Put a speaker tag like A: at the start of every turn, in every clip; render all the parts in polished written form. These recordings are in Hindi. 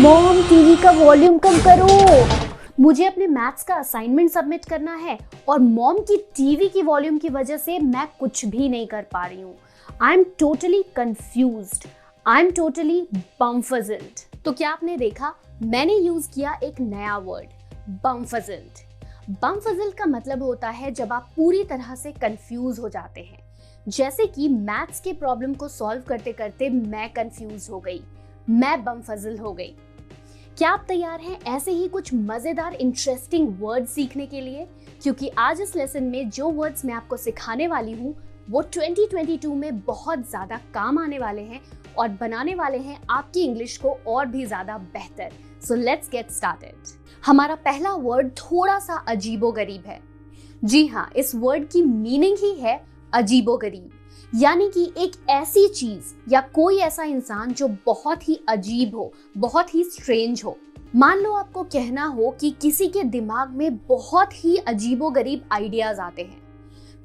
A: मॉम टीवी का वॉल्यूम कम करो, मुझे अपने मैथ्स का असाइनमेंट सबमिट करना है और मॉम की टीवी की वॉल्यूम की वजह से मैं कुछ भी नहीं कर पा रही हूँ। I am totally confused, I am totally bumfuzzled. तो क्या आपने देखा, मैंने यूज किया एक नया वर्ड, बमफजल्ड। बमफजल्ड का मतलब होता है जब आप पूरी तरह से कंफ्यूज हो जाते हैं। जैसे कि मैथ्स के प्रॉब्लम को सॉल्व करते करते मैं कंफ्यूज हो गई, मैं बमफजल हो गई। क्या आप तैयार हैं ऐसे ही कुछ मजेदार इंटरेस्टिंग वर्ड सीखने के लिए? क्योंकि आज इस लेसन में जो वर्ड्स मैं आपको सिखाने वाली हूँ वो 2022 में बहुत ज्यादा काम आने वाले हैं और बनाने वाले हैं आपकी इंग्लिश को और भी ज्यादा बेहतर। So let's get started. हमारा पहला वर्ड थोड़ा सा अजीबोगरीब है। जी हाँ, इस वर्ड की मीनिंग ही है अजीबोगरीब, यानी कि एक ऐसी चीज या कोई ऐसा इंसान जो बहुत ही अजीब हो, बहुत ही स्ट्रेंज हो। मान लो आपको कहना हो कि किसी के दिमाग में बहुत ही अजीबोगरीब आइडियाज आते हैं,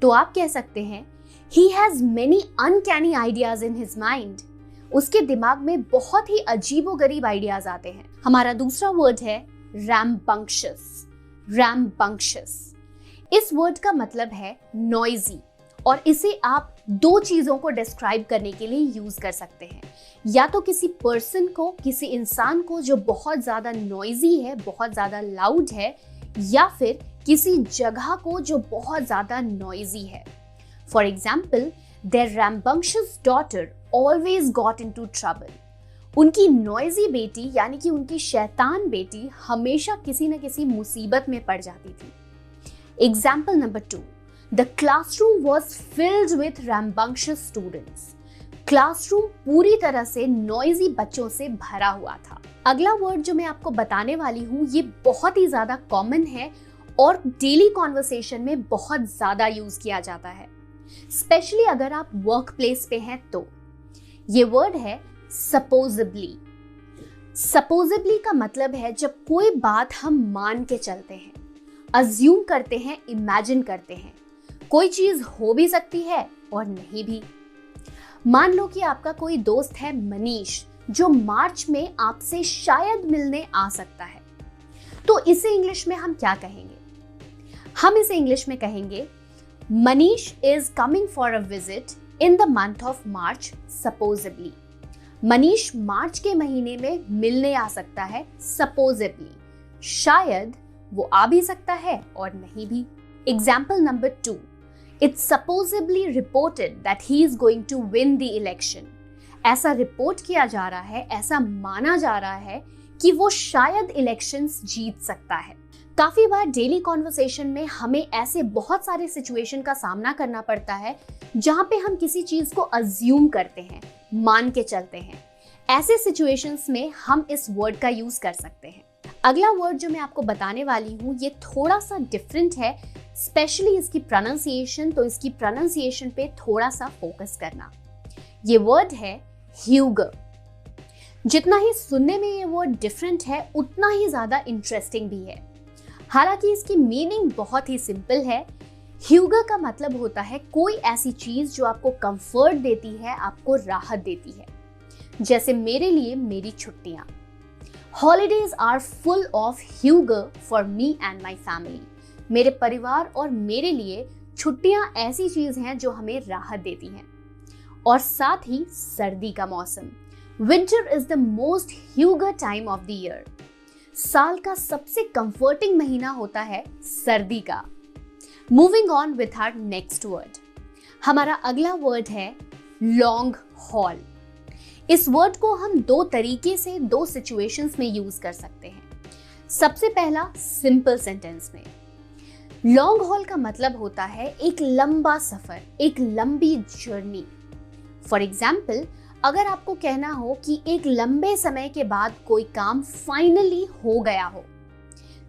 A: तो आप कह सकते हैं he has many uncanny ideas in his mind। उसके दिमाग में बहुत ही अजीबोगरीब आइडियाज आते हैं। हमारा दूसरा वर्ड है rambunctious। rambunctious इस वर्ड का मतलब है नॉइजी, और इसे आप दो चीजों को डिस्क्राइब करने के लिए यूज कर सकते हैं। या तो किसी पर्सन को, किसी इंसान को जो बहुत ज्यादा नॉइजी है, बहुत ज्यादा लाउड है, या फिर किसी जगह को जो बहुत ज्यादा नॉइजी है। For example, their rambunctious daughter always got into trouble। उनकी नॉइजी बेटी यानी कि उनकी शैतान बेटी हमेशा किसी न किसी मुसीबत में पड़ जाती थी। Example number 2, The classroom was filled with rambunctious students। Classroom पूरी तरह से नॉइजी बच्चों से भरा हुआ था। अगला वर्ड जो मैं आपको बताने वाली हूँ ये बहुत ही ज्यादा कॉमन है और डेली कॉन्वर्सेशन में बहुत ज्यादा यूज किया जाता है, स्पेशली अगर आप वर्क प्लेस पे हैं तो। ये वर्ड है सपोजिबली। सपोजिबली का मतलब है जब कोई बात हम मान के चलते हैं, अज्यूम करते हैं, इमेजिन करते हैं। कोई चीज हो भी सकती है और नहीं भी। मान लो कि आपका कोई दोस्त है मनीष, जो मार्च में आपसे शायद मिलने आ सकता है, तो इसे इंग्लिश में हम क्या कहेंगे? हम इसे इंग्लिश में कहेंगे Manish is coming for a visit in the month of March supposably. Manish मार्च के महीने में मिलने आ सकता है सपोजिबली, शायद वो आ भी सकता है और नहीं भी। Example number 2, It's supposedly reported that he is going to win the election। ऐसा रिपोर्ट किया जा रहा है, ऐसा माना जा रहा है कि वो शायद इलेक्शंस जीत सकता है। काफी बार डेली कॉन्वर्सेशन में हमें ऐसे बहुत सारे सिचुएशन का सामना करना पड़ता है जहां पे हम किसी चीज को अज्यूम करते हैं, मान के चलते हैं। ऐसे सिचुएशंस में हम इस वर्ड का यूज कर सकते हैं। अगला वर्ड जो मैं आपको बताने वाली हूँ ये थोड़ा सा डिफरेंट है, स्पेशली इसकी प्रोनाउंसिएशन, तो इसकी प्रोनाउंसिएशन पे थोड़ा सा फोकस करना। ये वर्ड है ह्यूगर। जितना ही सुनने में ये वर्ड डिफरेंट है उतना ही ज्यादा इंटरेस्टिंग भी है। हालांकि इसकी मीनिंग बहुत ही सिंपल है। ह्यूगर का मतलब होता है कोई ऐसी चीज जो आपको कंफर्ट देती है, आपको राहत देती है। जैसे मेरे लिए मेरी छुट्टियां। Holidays are full of huger for me and my family। मेरे परिवार और मेरे लिए छुट्टियां ऐसी चीज हैं जो हमें राहत देती हैं। और साथ ही सर्दी का मौसम। Winter is the most huger time of the year। साल का सबसे कंफर्टिंग महीना होता है सर्दी का। Moving on with our next word। हमारा अगला वर्ड है लॉन्ग हॉल। इस वर्ड को हम दो तरीके से, दो सिचुएशंस में यूज कर सकते हैं। सबसे पहला, सिंपल सेंटेंस में। लॉन्ग हॉल का मतलब होता है एक लंबा सफर, एक लंबी जर्नी। फॉर एग्जाम्पल, अगर आपको कहना हो कि एक लंबे समय के बाद कोई काम फाइनली हो गया हो,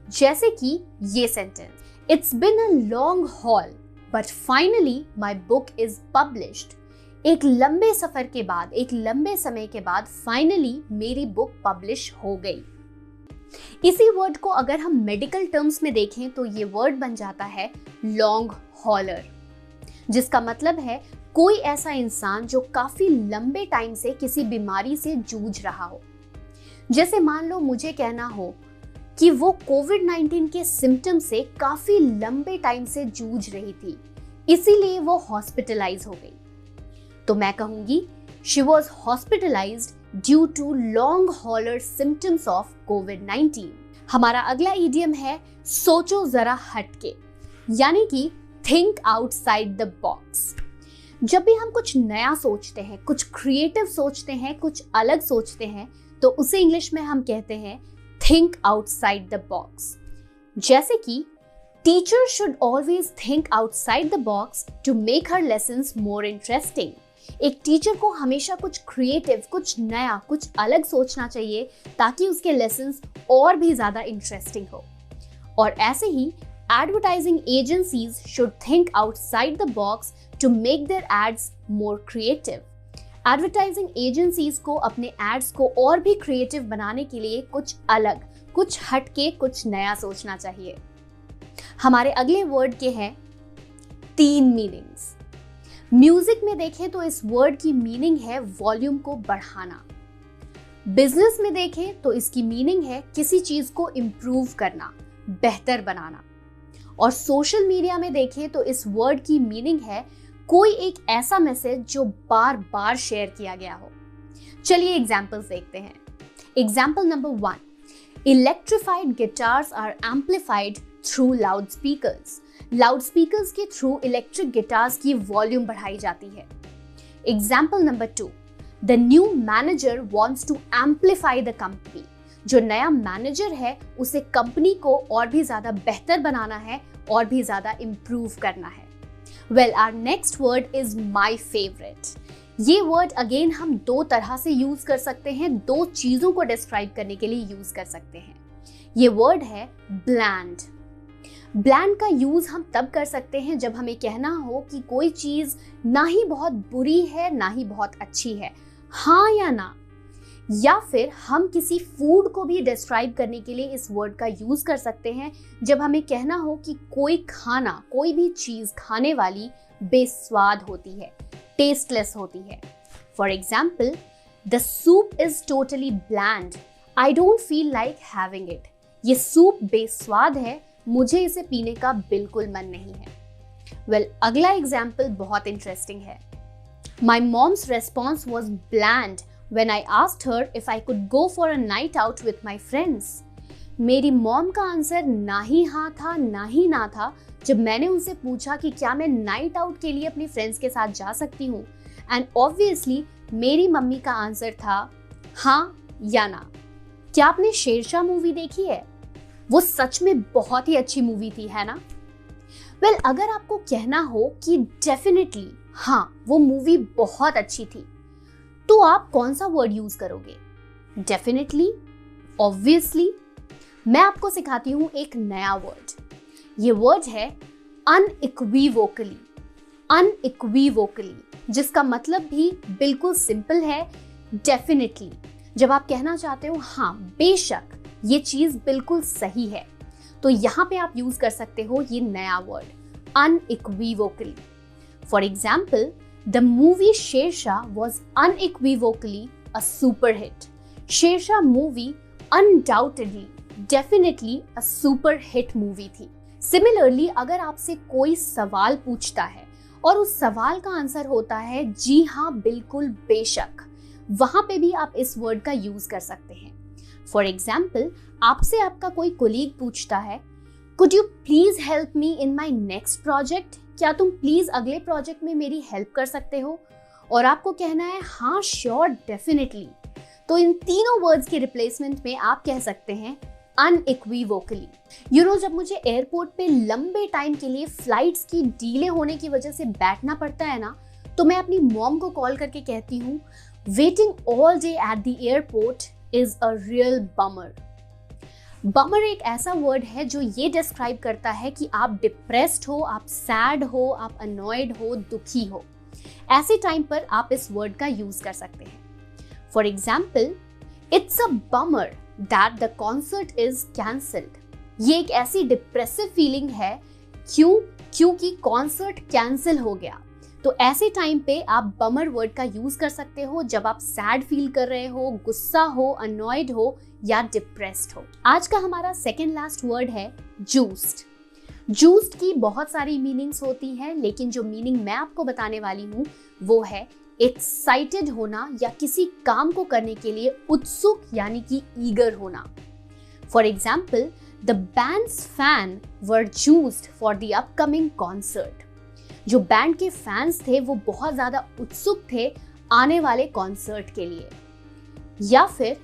A: जैसे कि ये sentence, it's been a long haul but finally my book is published. एक लंबे सफर के बाद, एक लंबे समय के बाद फाइनली मेरी बुक पब्लिश हो गई। इसी वर्ड को अगर हम मेडिकल टर्म्स में देखें तो ये वर्ड बन जाता है लॉन्ग हॉलर, जिसका मतलब है कोई ऐसा इंसान जो काफी लंबे टाइम से किसी बीमारी से जूझ रहा हो। जैसे मान लो मुझे कहना हो कि वो कोविड-19 के सिम्टम से काफी लंबे टाइम से जूझ रही थी, इसीलिए वो हॉस्पिटलाइज हो गई, तो मैं कहूंगी she was hospitalized due to long hauler symptoms of COVID-19। हमारा अगला इडियम है सोचो जरा हटके, यानी कि think outside the box। जब भी हम कुछ नया सोचते हैं, कुछ क्रिएटिव सोचते हैं, कुछ अलग सोचते हैं, तो उसे इंग्लिश में हम कहते हैं think outside the box। जैसे कि teacher should always think outside the box to make her lessons more interesting। एक टीचर को हमेशा कुछ क्रिएटिव, कुछ नया, कुछ अलग सोचना चाहिए ताकि उसके लेसन्स और भी ज्यादा इंटरेस्टिंग हो। और ऐसे ही advertising agencies should think outside the box to make their ads more creative. Advertising agencies को अपने एड्स को और भी क्रिएटिव बनाने के लिए कुछ अलग, कुछ हटके, कुछ नया सोचना चाहिए। हमारे अगले वर्ड के हैं 3 मीनिंग्स। म्यूजिक में देखें तो इस वर्ड की मीनिंग है वॉल्यूम को बढ़ाना। बिजनेस में देखें तो इसकी मीनिंग है किसी चीज को इम्प्रूव करना, बेहतर बनाना। और सोशल मीडिया में देखें तो इस वर्ड की मीनिंग है कोई एक ऐसा मैसेज जो बार बार शेयर किया गया हो। चलिए एग्जाम्पल्स देखते हैं। Example number 1, electrified guitars are amplified through loud speakers. Loud speakers के थ्रू इलेक्ट्रिक गिटार्स की वॉल्यूम बढ़ाई जाती है। Example number 2, the new manager wants to amplify the company. जो नया मैनेजर है उसे कंपनी को और भी ज्यादा बेहतर बनाना है और भी ज्यादा इम्प्रूव करना है। Well, our next word is my favourite. ये वर्ड अगेन हम 2 तरह से यूज कर सकते हैं, 2 चीजों को डिस्क्राइब करने के लिए यूज कर सकते हैं। ये वर्ड है ब्लैंड। ब्लैंड का यूज हम तब कर सकते हैं जब हमें कहना हो कि कोई चीज ना ही बहुत बुरी है ना ही बहुत अच्छी है, हाँ या ना। या फिर हम किसी फूड को भी डिस्क्राइब करने के लिए इस वर्ड का यूज कर सकते हैं जब हमें कहना हो कि कोई खाना, कोई भी चीज खाने वाली बेस्वाद होती है, टेस्टलेस होती है। For example, the soup is totally bland, I don't feel like having it. ये सूप बेस्वाद है, मुझे इसे पीने का बिल्कुल मन नहीं है। वेल, अगला एग्जाम्पल बहुत इंटरेस्टिंग है। My mom's response was bland when I asked her if I could go for a night out with my friends। मेरी मॉम का आंसर ना ही हाँ था ना ही ना था जब मैंने उनसे पूछा कि क्या मैं नाइट आउट के लिए अपनी फ्रेंड्स के साथ जा सकती हूँ। एंड ऑब्वियसली मेरी मम्मी का आंसर था हाँ या ना। क्या आपने शेरशाह मूवी देखी है? वो सच में बहुत ही अच्छी मूवी थी, है ना? वेल, अगर आपको कहना हो कि डेफिनेटली हाँ वो मूवी बहुत अच्छी थी, तो आप कौन सा वर्ड यूज करोगे? Definitely, obviously? मैं आपको सिखाती हूं एक नया वर्ड। ये वर्ड है अनइक्विवोकली। अनइक्विवोकली, जिसका मतलब भी बिल्कुल सिंपल है, डेफिनेटली। जब आप कहना चाहते हो हाँ बेशक ये चीज बिल्कुल सही है, तो यहां पे आप यूज कर सकते हो ये नया word unequivocally. For example, The movie Shershaah was unequivocally a super hit। Shershaah movie undoubtedly, definitely a super hit movie थी। Similarly, अगर आपसे कोई सवाल पूछता है और उस सवाल का आंसर होता है जी हाँ बिल्कुल बेशक, वहां पे भी आप इस वर्ड का यूज कर सकते हैं। फॉर एग्जाम्पल, आपसे आपका कोई कोलीग पूछता है Could you please help me in my next project? क्या तुम प्लीज अगले प्रोजेक्ट में मेरी हेल्प कर सकते हो? और आपको कहना है हाँ श्योर डेफिनेटली। तो इन तीनों वर्ड्स के रिप्लेसमेंट में आप कह सकते हैं अनइक्विवोकली। जब मुझे एयरपोर्ट पे लंबे टाइम के लिए फ्लाइट्स की डीले होने की वजह से बैठना पड़ता है ना, तो मैं अपनी मॉम को कॉल करके कहती हूँ waiting all day at the airport is a real bummer. Bummer एक ऐसा वर्ड है जो ये डिस्क्राइब करता है कि आप डिप्रेस्ड हो, आप सैड हो, आप अनॉयड हो, दुखी हो। ऐसे टाइम पर आप इस वर्ड का यूज कर सकते हैं। For example, it's a bummer that the concert is cancelled. ये एक ऐसी डिप्रेसिव फीलिंग है क्योंकि कॉन्सर्ट कैंसिल हो गया। तो ऐसे टाइम पे आप बमर वर्ड का यूज कर सकते हो जब आप सैड फील कर रहे हो, गुस्सा हो, अनॉयड हो या डिप्रेस्ड हो। आज का हमारा सेकेंड लास्ट वर्ड है जूस्ड। जूस्ड की बहुत सारी मीनिंग्स होती हैं, लेकिन जो मीनिंग मैं आपको बताने वाली हूँ वो है एक्साइटेड होना या किसी काम को करने के लिए उत्सुक यानी कि ईगर होना। For example, the band's fan were juiced for the upcoming concert. जो बैंड के फैंस थे वो बहुत ज्यादा उत्सुक थे आने वाले कॉन्सर्ट के लिए। या फिर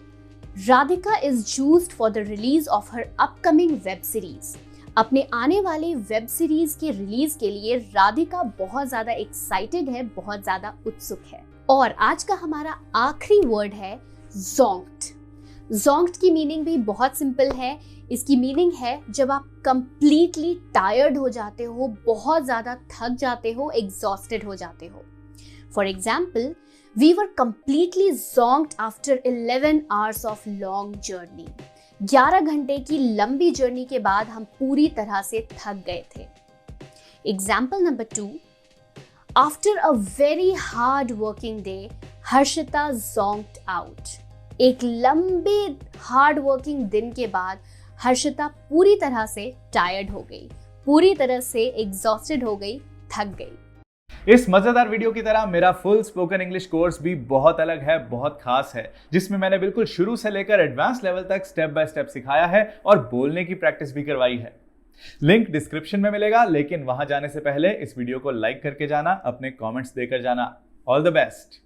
A: Radhika is juiced for the release of her upcoming web series. अपने आने वाले वेब सीरीज के रिलीज के लिए राधिका बहुत ज्यादा एक्साइटेड है, बहुत ज्यादा उत्सुक है। और आज का हमारा आखिरी वर्ड है जोंक्ड। जोंक्ड की मीनिंग भी बहुत सिंपल है। इसकी मीनिंग है जब आप कंप्लीटली टायर्ड हो जाते हो, बहुत ज्यादा थक जाते हो, एग्जॉस्टेड हो जाते हो। For example, we were completely zonked after 11 hours of long journey. 11 घंटे की लंबी जर्नी के बाद हम पूरी तरह से थक गए थे। Example number 2, after a very hard working day Harshita zonked out. एक लंबे हार्ड वर्किंग दिन के बाद हर्षिता पूरी तरह से टायर्ड हो गई, पूरी तरह से एग्जॉस्टेड हो गई, थक गई।
B: इस मजेदार वीडियो की तरह मेरा फुल स्पोकन इंग्लिश कोर्स भी बहुत अलग है, बहुत खास है, जिसमें मैंने बिल्कुल शुरू से लेकर एडवांस लेवल तक स्टेप बाय स्टेप सिखाया है और बोलने की प्रैक्टिस भी करवाई है। लिंक डिस्क्रिप्शन में मिलेगा, लेकिन वहां जाने से पहले इस वीडियो को लाइक करके जाना, अपने कमेंट्स देकर जाना। All the best.